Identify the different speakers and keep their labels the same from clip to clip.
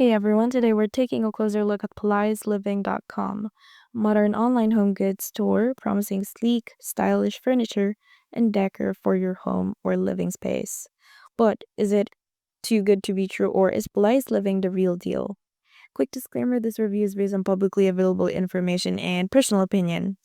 Speaker 1: Hey everyone, today we're taking a closer look at PalaisLiving.com, a modern online home goods store promising sleek, stylish furniture and decor for your home or living space. But is it too good to be true, or is Palais Living the real deal? Quick disclaimer, this review is based on publicly available information and personal opinion.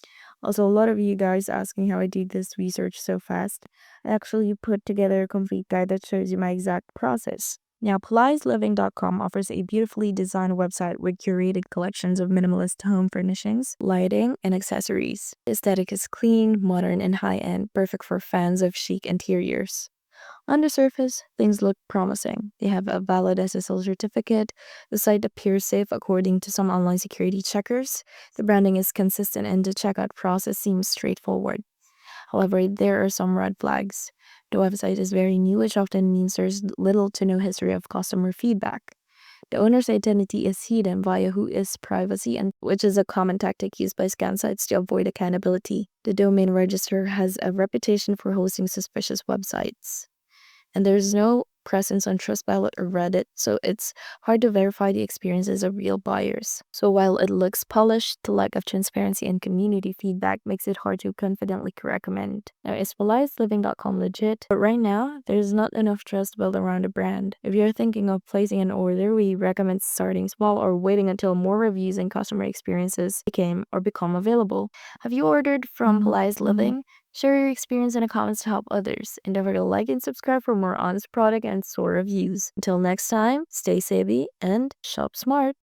Speaker 1: Also, a lot of you guys asking how I did this research so fast. I actually put together a complete guide that shows you my exact process. Now, PalaisLiving.com offers a beautifully designed website with curated collections of minimalist home furnishings, lighting, and accessories. The aesthetic is clean, modern, and high-end, perfect for fans of chic interiors. On the surface, things look promising. They have a valid SSL certificate, the site appears safe according to some online security checkers, the branding is consistent, and the checkout process seems straightforward. However, there are some red flags. The website is very new, which often means there's little to no history of customer feedback. The owner's identity is hidden via whois privacy, and which is a common tactic used by scam sites to avoid accountability. The domain register has a reputation for hosting suspicious websites, and there's no presence on Trustpilot or Reddit, so it's hard to verify the experiences of real buyers. So while it looks polished, the lack of transparency and community feedback makes it hard to confidently recommend. Now, is PalaisLiving.com legit? But right now, there's not enough trust built around the brand. If you're thinking of placing an order, we recommend starting small or waiting until more reviews and customer experiences become available. Have you ordered from Palais Living? Share your experience in the comments to help others. And don't forget to like and subscribe for more honest product and store reviews. Until next time, stay savvy and shop smart.